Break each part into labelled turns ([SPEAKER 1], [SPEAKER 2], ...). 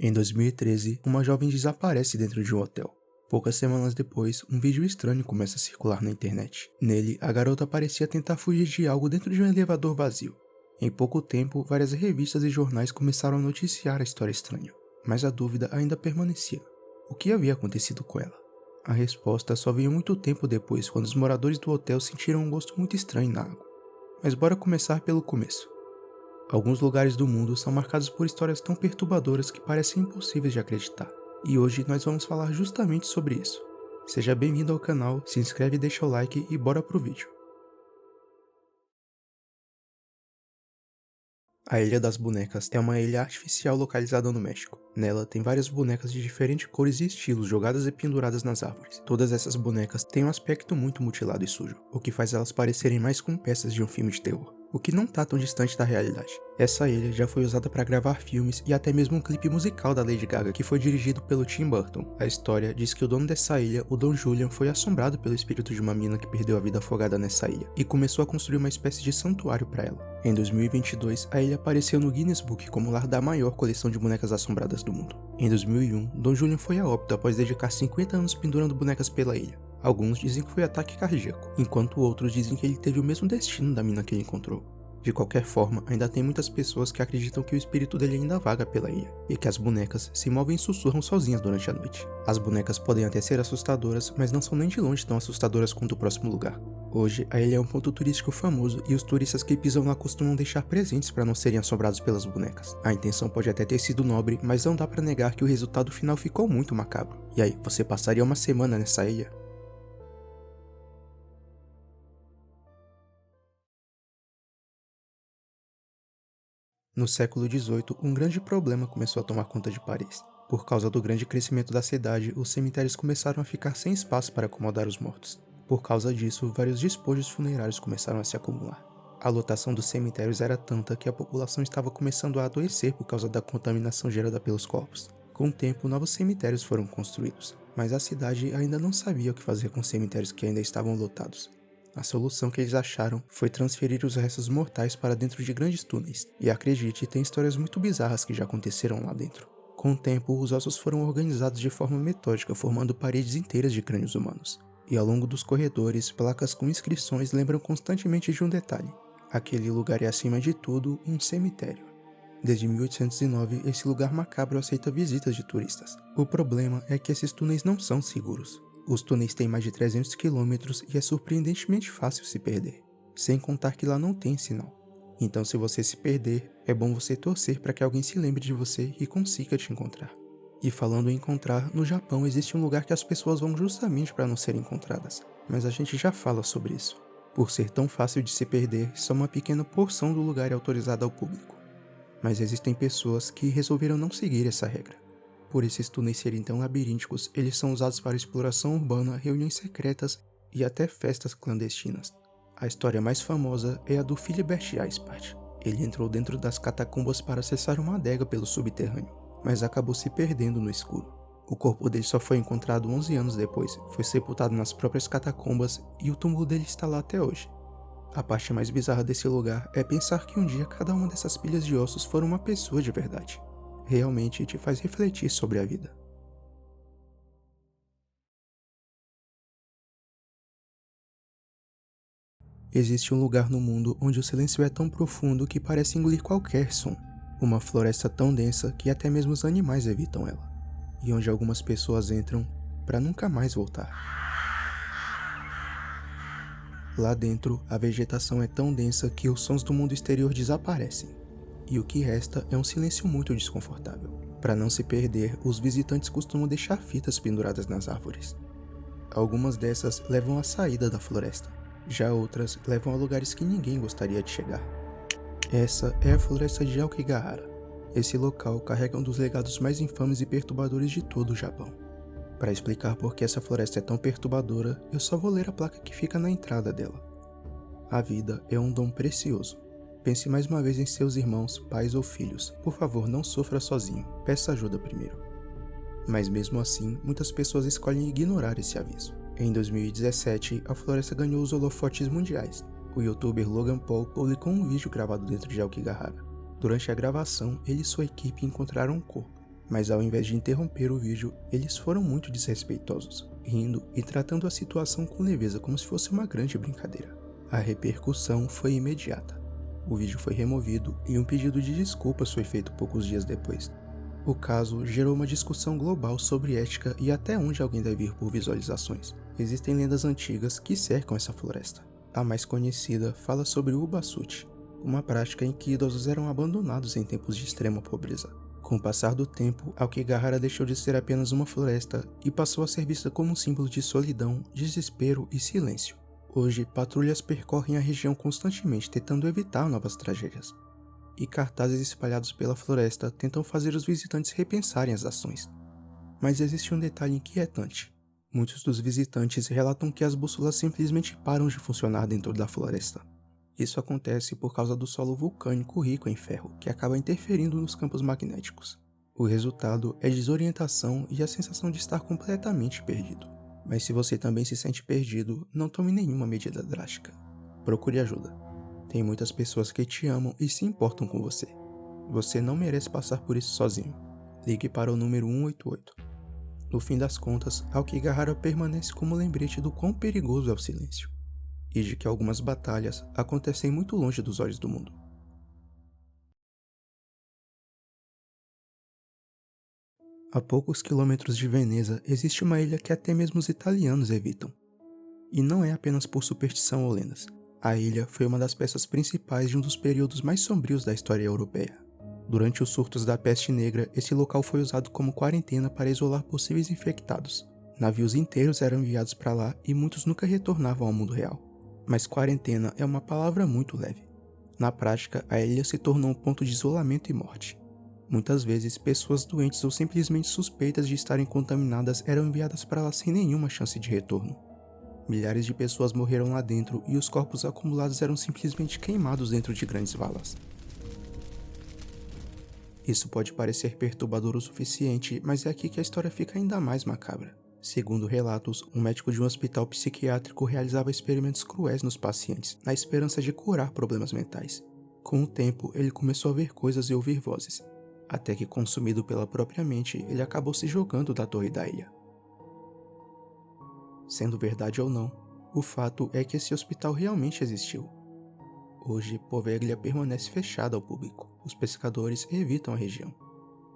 [SPEAKER 1] Em 2013, uma jovem desaparece dentro de um hotel. Poucas semanas depois, um vídeo estranho começa a circular na internet. Nele, a garota parecia tentar fugir de algo dentro de um elevador vazio. Em pouco tempo, várias revistas e jornais começaram a noticiar a história estranha. Mas a dúvida ainda permanecia. O que havia acontecido com ela? A resposta só veio muito tempo depois, quando os moradores do hotel sentiram um gosto muito estranho na água. Mas bora começar pelo começo. Alguns lugares do mundo são marcados por histórias tão perturbadoras que parecem impossíveis de acreditar. E hoje nós vamos falar justamente sobre isso. Seja bem-vindo ao canal, se inscreve e deixa o like e bora pro vídeo. A Ilha das Bonecas é uma ilha artificial localizada no México. Nela tem várias bonecas de diferentes cores e estilos jogadas e penduradas nas árvores. Todas essas bonecas têm um aspecto muito mutilado e sujo, o que faz elas parecerem mais com peças de um filme de terror, o que não tá tão distante da realidade. Essa ilha já foi usada para gravar filmes e até mesmo um clipe musical da Lady Gaga que foi dirigido pelo Tim Burton. A história diz que o dono dessa ilha, o Dom Julian, foi assombrado pelo espírito de uma menina que perdeu a vida afogada nessa ilha e começou a construir uma espécie de santuário para ela. Em 2022, a ilha apareceu no Guinness Book como lar da maior coleção de bonecas assombradas do mundo. Em 2001, Dom Julian foi a óbito após dedicar 50 anos pendurando bonecas pela ilha. Alguns dizem que foi ataque cardíaco, enquanto outros dizem que ele teve o mesmo destino da mina que ele encontrou. De qualquer forma, ainda tem muitas pessoas que acreditam que o espírito dele ainda vaga pela ilha, e que as bonecas se movem e sussurram sozinhas durante a noite. As bonecas podem até ser assustadoras, mas não são nem de longe tão assustadoras quanto o próximo lugar. Hoje, a ilha é um ponto turístico famoso e os turistas que pisam lá costumam deixar presentes para não serem assombrados pelas bonecas. A intenção pode até ter sido nobre, mas não dá para negar que o resultado final ficou muito macabro. E aí, você passaria uma semana nessa ilha? No século XVIII, um grande problema começou a tomar conta de Paris. Por causa do grande crescimento da cidade, os cemitérios começaram a ficar sem espaço para acomodar os mortos. Por causa disso, vários despojos funerários começaram a se acumular. A lotação dos cemitérios era tanta que a população estava começando a adoecer por causa da contaminação gerada pelos corpos. Com o tempo, novos cemitérios foram construídos, mas a cidade ainda não sabia o que fazer com os cemitérios que ainda estavam lotados. A solução que eles acharam foi transferir os restos mortais para dentro de grandes túneis, e acredite, tem histórias muito bizarras que já aconteceram lá dentro. Com o tempo, os ossos foram organizados de forma metódica, formando paredes inteiras de crânios humanos. E ao longo dos corredores, placas com inscrições lembram constantemente de um detalhe: aquele lugar é, acima de tudo, um cemitério. Desde 1809, esse lugar macabro aceita visitas de turistas. O problema é que esses túneis não são seguros. Os túneis têm mais de 300 km e é surpreendentemente fácil se perder, sem contar que lá não tem sinal. Então, se você se perder, é bom você torcer para que alguém se lembre de você e consiga te encontrar. E falando em encontrar, no Japão existe um lugar que as pessoas vão justamente para não serem encontradas, mas a gente já fala sobre isso. Por ser tão fácil de se perder, só uma pequena porção do lugar é autorizada ao público. Mas existem pessoas que resolveram não seguir essa regra. Por esses túneis serem tão labirínticos, eles são usados para exploração urbana, reuniões secretas e até festas clandestinas. A história mais famosa é a do Philibert Eisbach. Ele entrou dentro das catacumbas para acessar uma adega pelo subterrâneo, mas acabou se perdendo no escuro. O corpo dele só foi encontrado 11 anos depois, foi sepultado nas próprias catacumbas e o túmulo dele está lá até hoje. A parte mais bizarra desse lugar é pensar que um dia cada uma dessas pilhas de ossos for uma pessoa de verdade. Realmente te faz refletir sobre a vida. Existe um lugar no mundo onde o silêncio é tão profundo que parece engolir qualquer som. Uma floresta tão densa que até mesmo os animais evitam ela. E onde algumas pessoas entram para nunca mais voltar. Lá dentro, a vegetação é tão densa que os sons do mundo exterior desaparecem. E o que resta é um silêncio muito desconfortável. Para não se perder, os visitantes costumam deixar fitas penduradas nas árvores. Algumas dessas levam à saída da floresta, já outras levam a lugares que ninguém gostaria de chegar. Essa é a floresta de Aokigahara. Esse local carrega um dos legados mais infames e perturbadores de todo o Japão. Para explicar por que essa floresta é tão perturbadora, eu só vou ler a placa que fica na entrada dela. A vida é um dom precioso. Pense mais uma vez em seus irmãos, pais ou filhos. Por favor, não sofra sozinho. Peça ajuda primeiro. Mas mesmo assim, muitas pessoas escolhem ignorar esse aviso. Em 2017, a floresta ganhou os holofotes mundiais. O youtuber Logan Paul publicou um vídeo gravado dentro de Aokigahara. Durante a gravação, ele e sua equipe encontraram um corpo. Mas ao invés de interromper o vídeo, eles foram muito desrespeitosos, rindo e tratando a situação com leveza como se fosse uma grande brincadeira. A repercussão foi imediata. O vídeo foi removido e um pedido de desculpas foi feito poucos dias depois. O caso gerou uma discussão global sobre ética e até onde alguém deve ir por visualizações. Existem lendas antigas que cercam essa floresta. A mais conhecida fala sobre o Ubasuti, uma prática em que idosos eram abandonados em tempos de extrema pobreza. Com o passar do tempo, Aokigahara deixou de ser apenas uma floresta e passou a ser vista como um símbolo de solidão, desespero e silêncio. Hoje, patrulhas percorrem a região constantemente tentando evitar novas tragédias. E cartazes espalhados pela floresta tentam fazer os visitantes repensarem as ações. Mas existe um detalhe inquietante. Muitos dos visitantes relatam que as bússolas simplesmente param de funcionar dentro da floresta. Isso acontece por causa do solo vulcânico rico em ferro, que acaba interferindo nos campos magnéticos. O resultado é desorientação e a sensação de estar completamente perdido. Mas se você também se sente perdido, não tome nenhuma medida drástica. Procure ajuda. Tem muitas pessoas que te amam e se importam com você. Você não merece passar por isso sozinho. Ligue para o número 188. No fim das contas, Aokigahara permanece como lembrete do quão perigoso é o silêncio, e de que algumas batalhas acontecem muito longe dos olhos do mundo. A poucos quilômetros de Veneza existe uma ilha que até mesmo os italianos evitam. E não é apenas por superstição ou lendas. A ilha foi uma das peças principais de um dos períodos mais sombrios da história europeia. Durante os surtos da peste negra, esse local foi usado como quarentena para isolar possíveis infectados. Navios inteiros eram enviados para lá e muitos nunca retornavam ao mundo real. Mas quarentena é uma palavra muito leve. Na prática, a ilha se tornou um ponto de isolamento e morte. Muitas vezes, pessoas doentes ou simplesmente suspeitas de estarem contaminadas eram enviadas para lá sem nenhuma chance de retorno. Milhares de pessoas morreram lá dentro e os corpos acumulados eram simplesmente queimados dentro de grandes valas. Isso pode parecer perturbador o suficiente, mas é aqui que a história fica ainda mais macabra. Segundo relatos, um médico de um hospital psiquiátrico realizava experimentos cruéis nos pacientes, na esperança de curar problemas mentais. Com o tempo, ele começou a ver coisas e ouvir vozes, até que, consumido pela própria mente, ele acabou se jogando da torre da ilha. Sendo verdade ou não, o fato é que esse hospital realmente existiu. Hoje, Poveglia permanece fechada ao público. Os pescadores evitam a região.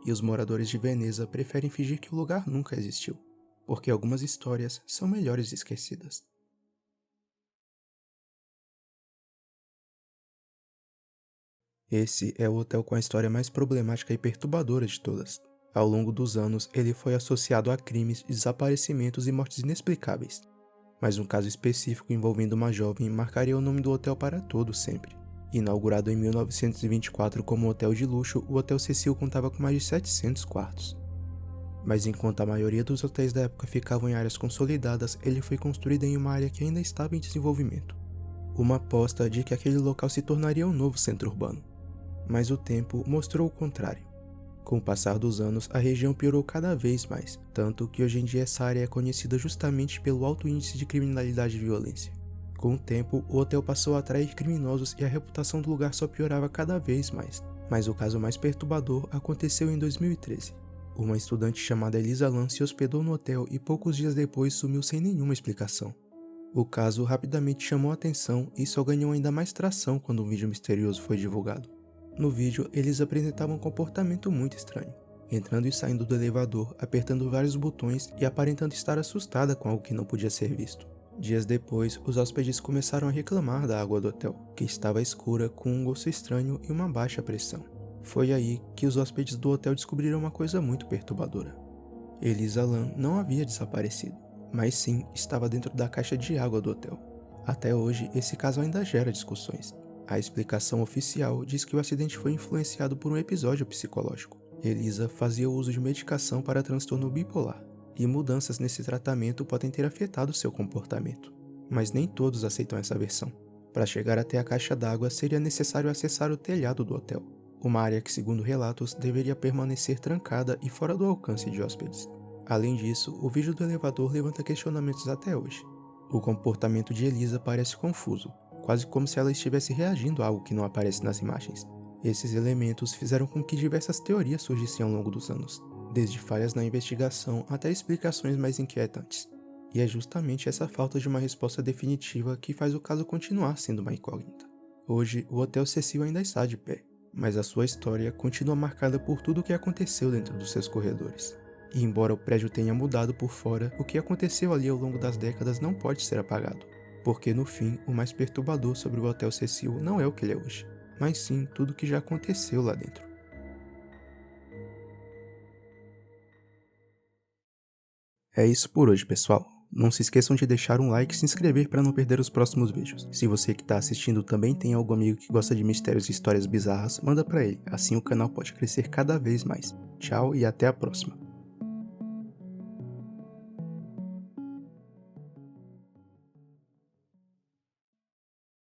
[SPEAKER 1] E os moradores de Veneza preferem fingir que o lugar nunca existiu, porque algumas histórias são melhores esquecidas. Esse é o hotel com a história mais problemática e perturbadora de todas. Ao longo dos anos, ele foi associado a crimes, desaparecimentos e mortes inexplicáveis. Mas um caso específico envolvendo uma jovem marcaria o nome do hotel para todo sempre. Inaugurado em 1924 como um hotel de luxo, o Hotel Cecil contava com mais de 700 quartos. Mas enquanto a maioria dos hotéis da época ficavam em áreas consolidadas, ele foi construído em uma área que ainda estava em desenvolvimento. Uma aposta de que aquele local se tornaria um novo centro urbano. Mas o tempo mostrou o contrário. Com o passar dos anos, a região piorou cada vez mais, tanto que hoje em dia essa área é conhecida justamente pelo alto índice de criminalidade e violência. Com o tempo, o hotel passou a atrair criminosos e a reputação do lugar só piorava cada vez mais. Mas o caso mais perturbador aconteceu em 2013. Uma estudante chamada Elisa Lam se hospedou no hotel e poucos dias depois sumiu sem nenhuma explicação. O caso rapidamente chamou a atenção e só ganhou ainda mais tração quando um vídeo misterioso foi divulgado. No vídeo, eles apresentavam um comportamento muito estranho, entrando e saindo do elevador, apertando vários botões e aparentando estar assustada com algo que não podia ser visto. Dias depois, os hóspedes começaram a reclamar da água do hotel, que estava escura, com um gosto estranho e uma baixa pressão. Foi aí que os hóspedes do hotel descobriram uma coisa muito perturbadora. Elisa Lam não havia desaparecido, mas sim estava dentro da caixa de água do hotel. Até hoje, esse caso ainda gera discussões. A explicação oficial diz que o acidente foi influenciado por um episódio psicológico. Elisa fazia uso de medicação para transtorno bipolar, e mudanças nesse tratamento podem ter afetado seu comportamento. Mas nem todos aceitam essa versão. Para chegar até a caixa d'água, seria necessário acessar o telhado do hotel, uma área que, segundo relatos, deveria permanecer trancada e fora do alcance de hóspedes. Além disso, o vídeo do elevador levanta questionamentos até hoje. O comportamento de Elisa parece confuso, quase como se ela estivesse reagindo a algo que não aparece nas imagens. Esses elementos fizeram com que diversas teorias surgissem ao longo dos anos. desde falhas na investigação até explicações mais inquietantes. E é justamente essa falta de uma resposta definitiva que faz o caso continuar sendo uma incógnita. Hoje, o Hotel Cecil ainda está de pé, mas a sua história continua marcada por tudo o que aconteceu dentro dos seus corredores. E embora o prédio tenha mudado por fora, o que aconteceu ali ao longo das décadas não pode ser apagado. Porque no fim, o mais perturbador sobre o Hotel Cecil não é o que ele é hoje, mas sim tudo o que já aconteceu lá dentro. É isso por hoje, pessoal. Não se esqueçam de deixar um like e se inscrever para não perder os próximos vídeos. Se você que está assistindo também tem algum amigo que gosta de mistérios e histórias bizarras, manda para ele, assim o canal pode crescer cada vez mais. Tchau e até a próxima.